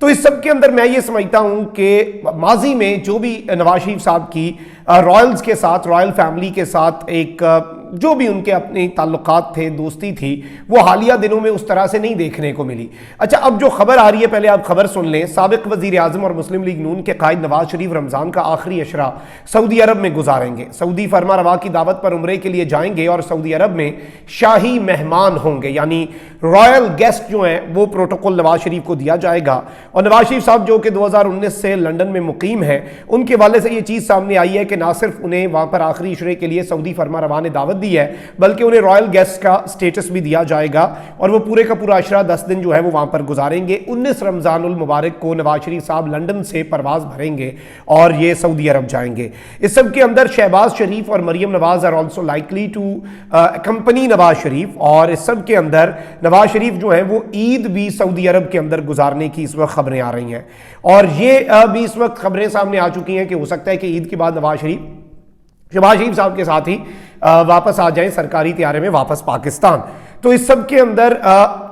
تو اس سب کے اندر میں یہ سمجھتا ہوں کہ ماضی میں جو بھی نواز شریف صاحب کی رائلز کے ساتھ، رائل فیملی کے ساتھ ایک جو بھی ان کے اپنے تعلقات تھے، دوستی تھی، وہ حالیہ دنوں میں اس طرح سے نہیں دیکھنے کو ملی۔ اچھا، اب جو خبر آ رہی ہے پہلے آپ خبر سن لیں۔ سابق وزیر اعظم اور مسلم لیگ نون کے قائد نواز شریف رمضان کا آخری عشرہ سعودی عرب میں گزاریں گے۔ سعودی فرما روا کی دعوت پر عمرے کے لیے جائیں گے اور سعودی عرب میں شاہی مہمان ہوں گے، یعنی رائل گیسٹ جو ہیں وہ پروٹوکول نواز شریف کو دیا جائے گا۔ اور نواز شریف صاحب جو کہ 2019 سے لندن میں مقیم ہیں، ان کے والے سے یہ چیز سامنے آئی ہے کہ نہ صرف انہیں وہاں پر آخری عشرے کے لیے سعودی فرما روا نے دعوت دی ہے، بلکہ انہیں رائل گیسٹ کا سٹیٹس بھی دیا جائے گا، اور وہ پورے کا پورا عشرہ 10 دن جو ہے وہ وہاں پر گزاریں گے۔ 19 رمضان المبارک کو نواز شریف صاحب لندن سے پرواز بھریں گے اور یہ سعودی عرب جائیں گے۔ اس سب کے اندر شہباز شریف اور Maryam Nawaz are also likely to accompany Nawaz Sharif, اور اس سب کے اندر نواز شریف جو ہیں وہ عید بھی سعودی عرب کے اندر گزارنے کی اس وقت خبریں آ رہی ہیں، اور یہ بھی اس وقت خبریں سامنے آ چکی ہیں کہ ہو سکتا ہے کہ عید کے بعد نواز شہباز شریف صاحب کے ساتھ ہی واپس آ جائیں سرکاری طیارے میں واپس پاکستان۔ تو اس سب کے اندر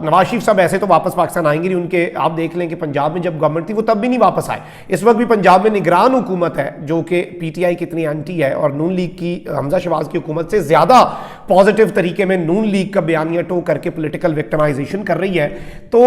نواز شریف صاحب ایسے تو واپس پاکستان آئیں گے نہیں، ان کے آپ دیکھ لیں کہ پنجاب میں جب گورنمنٹ تھی وہ تب بھی نہیں واپس آئے۔ اس وقت بھی پنجاب میں نگران حکومت ہے جو کہ پی ٹی آئی کتنی اینٹی ہے، اور نون لیگ کی حمزہ شہباز کی حکومت سے زیادہ پازیٹیو طریقے میں نون لیگ کا بیانیہ ٹو کر کے پولیٹیکل وکٹمائزیشن کر رہی ہے۔ تو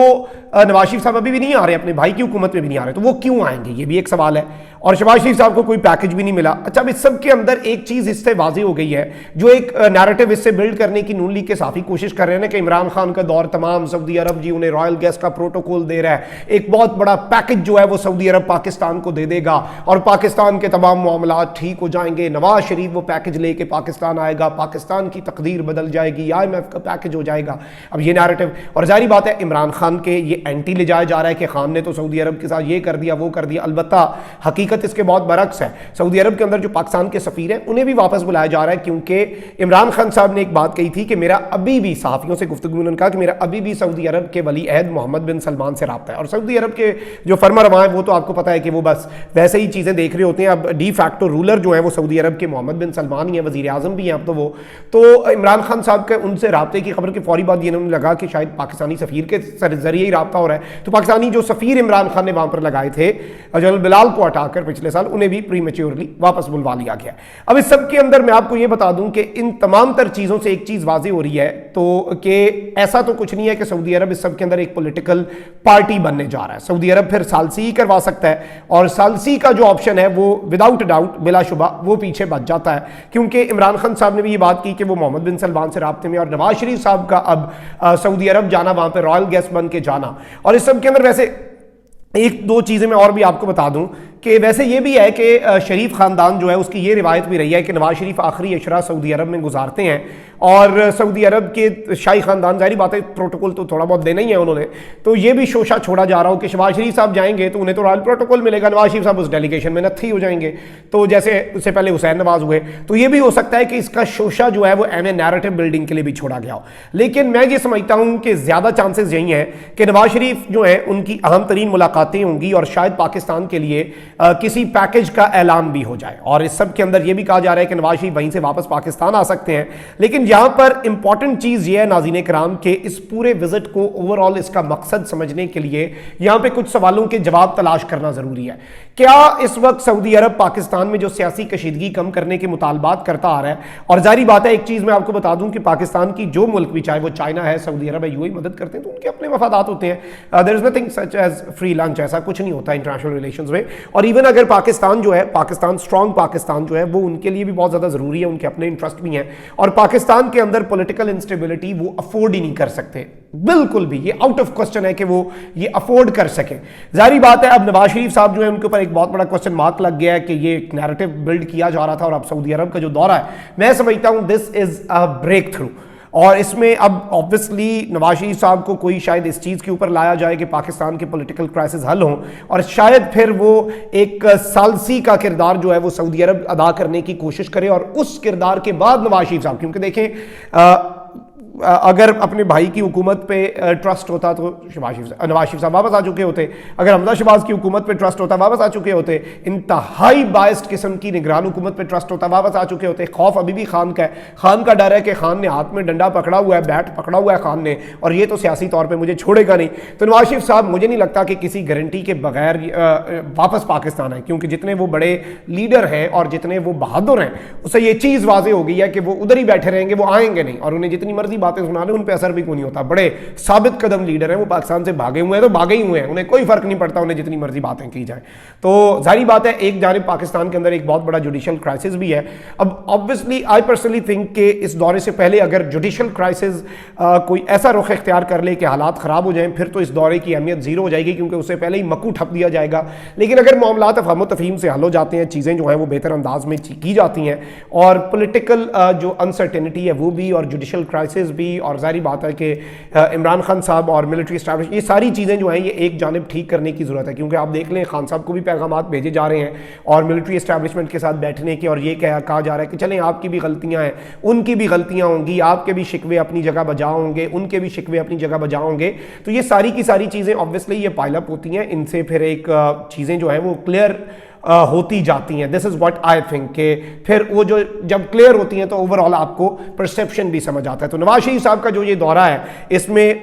نواز شریف صاحب ابھی بھی نہیں آ رہے، اپنے بھائی کی حکومت میں بھی نہیں آ رہے، تو وہ کیوں آئیں گے، یہ بھی ایک سوال ہے۔ اور شہباز شریف صاحب کو کوئی پیکج بھی نہیں ملا۔ اچھا، اب اس سب کے اندر ایک چیز اس سے واضح ہو گئی ہے، جو ایک نیریٹو اس سے بلڈ کرنے کی نون لیگ کے صافی کوشش کر رہے ہیں کہ عمران خان کا دور تمام، سعودی عرب جی انہیں رائل گیسٹ کا پروٹوکول دے رہا ہے، ایک بہت بڑا پیکج جو ہے وہ سعودی عرب پاکستان کو دے دے گا اور پاکستان کے تمام معاملات ٹھیک ہو جائیں گے۔ نواز شریف وہ پیکج لے کے پاکستان آئے گا، پاکستان کی تقدیر بدل جائے گی، IMF کا پیکج ہو جائے گا۔ اب یہ نیریٹو، اور ظاہری بات ہے عمران خان کے یہ اینٹی لے جایا جا رہا ہے کہ خان نے تو سعودی عرب کے ساتھ یہ کر دیا وہ کر دیا۔ البتہ حقیقت اس کے بہت برعکس ہے۔ سعودی عرب کے اندر جو پاکستان کے سفیر ہیں انہیں بھی واپس بلایا جا رہا ہے، کیونکہ عمران خان صاحب نے ایک بات کہی تھی کہ میرا ابھی بھی، صحافیوں سے گفتگو میں انہوں نے کہا کہ میرا ابھی بھی سعودی عرب کے ولی عہد محمد بن سلمان سے رابطہ ہے، اور سعودی عرب کے جو فرما رواں ہیں وہ تو آپ کو پتہ ہے کہ وہ بس ویسے ہی چیزیں دیکھ رہے ہوتے ہیں۔ اب ڈی فیکٹو رولر جو ہیں وہ سعودی عرب کے محمد بن سلمان ہی ہیں، وزیر اعظم بھی ہیں اب تو وہ۔ تو عمران خان صاحب کے ان سے رابطے کی خبر کے فوری بعد یہ انہوں نے لگا کہ شاید پاکستانی سفیر کے ذریعے ہی رابطہ ہو رہا ہے، تو پاکستانی جو سفیر عمران خان نے وہاں پر لگائے تھے جنرل بلال کو ہٹا کر پچھلے سال، انہیں بھی پری میچیورلی واپس بلوا لیا گیا۔ اب اس سب کے اندر میں آپ کو یہ بتا دوں کہ ان تمام تر چیزوں سے ایک چیز واضح ہو رہی ہے تو کہ ایسا تو کچھ نہیں ہے کہ سعودی عرب اس سب کے اندر ایک پولیٹیکل پارٹی بننے جا رہا ہے۔ سعودی عرب پھر ثالثی ہی کروا سکتا ہے، اور ثالثی کا جو آپشن ہے وہ وداؤٹ ڈاؤٹ، بلا شبہ وہ پیچھے بچ جاتا ہے، کیونکہ عمران خان صاحب نے بھی یہ بات کی کہ وہ محمد بن سلمان سے رابطے میں، اور نواز شریف صاحب کا اب سعودی عرب جانا، وہاں پہ رائل گیسٹ بن کے جانا۔ اور اس سب کے اندر ویسے ایک دو چیزیں میں اور بھی آپ کو بتا دوں کہ ویسے یہ بھی ہے کہ شریف خاندان جو ہے اس کی یہ روایت بھی رہی ہے کہ نواز شریف آخری عشرہ سعودی عرب میں گزارتے ہیں، اور سعودی عرب کے شاہی خاندان، ظاہری بات ہے پروٹوکول تو تھوڑا بہت دینا ہی ہے انہوں نے، تو یہ بھی شوشہ چھوڑا جا رہا ہو کہ شہباز شریف صاحب جائیں گے تو انہیں تو رائل پروٹوکول ملے گا، نواز شریف صاحب اس ڈیلیگیشن میں نتھی ہو جائیں گے، تو جیسے اس سے پہلے حسین نواز ہوئے، تو یہ بھی ہو سکتا ہے کہ اس کا شوشہ جو ہے وہ نیریٹو بلڈنگ کے لیے بھی چھوڑا گیا ہو۔ لیکن میں یہ سمجھتا ہوں کہ زیادہ چانسز یہی ہیں کہ نواز شریف جو ہیں ان کی اہم ترین ملاقاتیں ہوں گی، اور شاید پاکستان کے لیے کسی پیکج کا اعلان بھی ہو جائے، اور اس سب کے اندر یہ بھی کہا جا رہا ہے کہ نواز شریف وہیں سے واپس پاکستان آ سکتے ہیں۔ لیکن یہاں پر امپورٹنٹ چیز یہ ہے ناظرین کرام کہ اس پورے وزٹ کو اوور آل اس کا مقصد سمجھنے کے لیے یہاں پہ کچھ سوالوں کے جواب تلاش کرنا ضروری ہے۔ کیا اس وقت سعودی عرب پاکستان میں جو سیاسی کشیدگی کم کرنے کے مطالبات کرتا آ رہا ہے، اور ظاہری بات ہے ایک چیز میں آپ کو بتا دوں کہ پاکستان کی جو ملک بھی، چاہے وہ چائنا ہے، سعودی عرب ہے، UAE مدد کرتے ہیں تو ان کے اپنے مفادات ہوتے ہیں۔ There is nothing such as free lunch, ایسا کچھ نہیں ہوتا انٹرنیشنل ریلیشنز میں۔ اور ایون اگر پاکستان جو ہے، پاکستان اسٹرانگ پاکستان جو ہے وہ ان کے لیے بھی بہت زیادہ ضروری ہے، ان کے اپنے انٹرسٹ بھی ہیں، اور پاکستان کے اندر پولیٹیکل انسٹیبلٹی وہ افورڈ ہی نہیں کر سکتے، بالکل بھی، یہ آؤٹ آف کوسچن ہے کہ وہ یہ افورڈ کر سکیں۔ ظاہری بات ہے اب نواز شریف صاحب جو ہے ان کے اوپر ایک بہت بڑا کوسچن مارک لگ گیا ہے کہ یہ ایک نیریٹو بلڈ کیا جا رہا تھا، اور اب سعودی عرب کا جو دورہ ہے میں سمجھتا ہوں دس از اے بریک تھرو، اور اس میں اب آبویسلی نواز شریف صاحب کو کوئی شاید اس چیز کے اوپر لایا جائے کہ پاکستان کے پولیٹیکل کرائسس حل ہوں، اور شاید پھر وہ ایک ثالثی کا کردار جو ہے وہ سعودی عرب ادا کرنے کی کوشش کرے، اور اس کردار کے بعد نواز شریف صاحب، کیونکہ دیکھیں اگر اپنے بھائی کی حکومت پہ ٹرسٹ ہوتا تو نواز شریف صاحب واپس آ چکے ہوتے. اگر حمزہ شہباز کی حکومت پہ ٹرسٹ ہوتا واپس آ چکے ہوتے. انتہائی بائسڈ قسم کی نگران حکومت پہ ٹرسٹ ہوتا واپس آ چکے ہوتے. خوف ابھی بھی خان کا ہے. خان کا ڈر ہے کہ خان نے ہاتھ میں ڈنڈا پکڑا ہوا ہے, بیٹ پکڑا ہوا ہے خان نے, اور یہ تو سیاسی طور پہ مجھے چھوڑے گا نہیں. تو نواز شریف صاحب مجھے نہیں لگتا کہ کسی گارنٹی کے بغیر واپس پاکستان آئے, کیونکہ جتنے وہ بڑے لیڈر ہیں اور جتنے وہ بہادر ہیں اس سے یہ چیز واضح ہو گئی ہے کہ وہ ادھر ہی بیٹھے رہیں گے, وہ آئیں گے نہیں. اور انہیں جتنی مرضی باتیں سنا لیں ان پہ اثر بھی کوئی نہیں ہوتا. بڑے ثابت قدم لیڈر ہیں, وہ پاکستان سے بھاگے ہوئے ہیں تو بھاگے ہی ہوئے ہیں, انہیں کوئی فرق نہیں پڑتا انہیں جتنی مرضی باتیں کی جائیں. تو ظاہری بات ہے ایک جانب پاکستان کے اندر ایک بہت بڑا جوڈیشل کرائسس بھی ہے. اب obviously I personally think کہ اس دورے سے پہلے اگر جوڈیشل کرائسس کوئی ایسا رخ اختیار کر لے کہ حالات خراب ہو جائیں, پھر تو اس دورے کی اہمیت زیرو ہو جائے گی, کیونکہ اس سے پہلے ہی مکو ٹھپ دیا جائے گا. لیکن اگر معاملات افہام و تفہیم سے حل ہو جاتے ہیں, چیزیں جو ہیں وہ بہتر انداز میں کی جاتی ہیں, اور پولیٹیکل جو انسرٹینٹی ہے وہ بھی, اور جوڈیشل کرائسس بھی, اور ظاہری بات ہے کہ عمران خان صاحب اور ملٹری اسٹیبلش, یہ ساری چیزیں جو ہیں یہ ایک جانب ٹھیک کرنے کی ضرورت ہے. کیونکہ آپ دیکھ لیں خان صاحب کو بھی پیغامات بھیجے جا رہے ہیں اور ملٹری اسٹیبلشمنٹ کے ساتھ بیٹھنے کے, اور یہ کہا جا رہا ہے کہ چلیں آپ کی بھی غلطیاں ہیں, ان کی بھی غلطیاں ہوں گی, آپ کے بھی شکوے اپنی جگہ بجا ہوں گے, ان کے بھی شکوے اپنی جگہ بجا ہوں گے. تو یہ ساری کی ساری چیزیں obviously یہ پائل اپ ہوتی ہیں, ان سے پھر ایک چیزیں جو ہیں وہ کلیئر ہوتی جاتی ہیں. دس از واٹ آئی تھنک کہ پھر وہ جو جب کلیئر ہوتی ہیں تو اوور آل آپ کو پرسیپشن بھی سمجھ آتا ہے. تو نواز شریف صاحب کا جو یہ دورہ ہے اس میں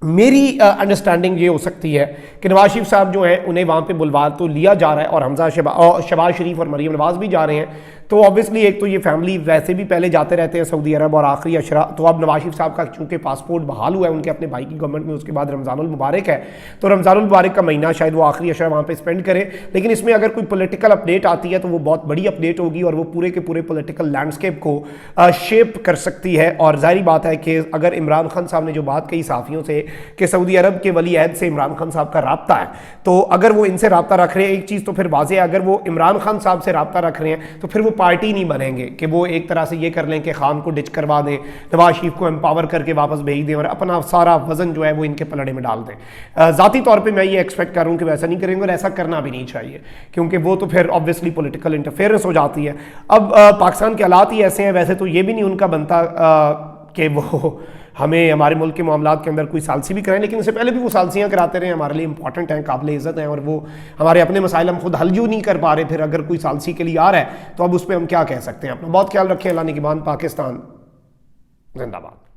میری انڈرسٹینڈنگ یہ ہو سکتی ہے کہ نواز شریف صاحب جو ہیں انہیں وہاں پہ بلوا تو لیا جا رہا ہے, اور حمزہ شہباز شریف اور مریم نواز بھی جا رہے ہیں. تو obviously ایک تو یہ فیملی ویسے بھی پہلے جاتے رہتے ہیں سعودی عرب اور آخری اشرا, تو اب نواز شریف صاحب کا چونکہ پاسپورٹ بحال ہوا ہے ان کے اپنے بھائی کی گورنمنٹ میں, اس کے بعد رمضان المبارک ہے, تو رمضان المبارک کا مہینہ شاید وہ آخری اشرا وہاں پہ اسپینڈ کرے. لیکن اس میں اگر کوئی پولیٹیکل اپڈیٹ آتی ہے تو وہ بہت بڑی اپڈیٹ ہوگی, اور وہ پورے کے پورے پولیٹیکل لینڈسکیپ کو شیپ کر سکتی ہے. اور ظاہری بات ہے کہ اگر عمران خان صاحب نے جو بات کہی صحافیوں سے کہ سعودی عرب کے ولی عہد سے عمران خان صاحب کا رابطہ ہے, تو اگر وہ ان سے رابطہ رکھ رہے ہیں, ایک چیز تو پھر واضح ہے, اگر وہ عمران خان صاحب سے رابطہ رکھ رہے ہیں تو پھر وہ پارٹی نہیں بنیں گے کہ وہ ایک طرح سے یہ کر لیں کہ خان کو ڈچ کروا دیں, نواز شریف کو امپاور کر کے واپس بھیج دیں, اور اپنا سارا وزن جو ہے وہ ان کے پلڑے میں ڈال دیں. ذاتی طور پہ میں یہ ایکسپیکٹ کر رہا ہوں کہ ویسا نہیں کریں گے, اور ایسا کرنا بھی نہیں چاہیے, کیونکہ وہ تو پھر obviously پولیٹیکل انٹرفیئرنس ہو جاتی ہے. اب پاکستان کے حالات ہی ایسے ہیں, ویسے تو یہ بھی نہیں ان کا بنتا کہ وہ ہمیں ہمارے ملک کے معاملات کے اندر کوئی سالسی بھی کریں, لیکن اس سے پہلے بھی وہ سالسیاں کراتے رہے, ہمارے لیے امپورٹنٹ ہیں, قابل عزت ہیں, اور وہ ہمارے اپنے مسائل ہم خود حل جو نہیں کر پا رہے, پھر اگر کوئی سالسی کے لیے آ رہا ہے تو اب اس پہ ہم کیا کہہ سکتے ہیں. اپنا بہت خیال رکھیں. اللہ نگہبان. پاکستان زندہ باد.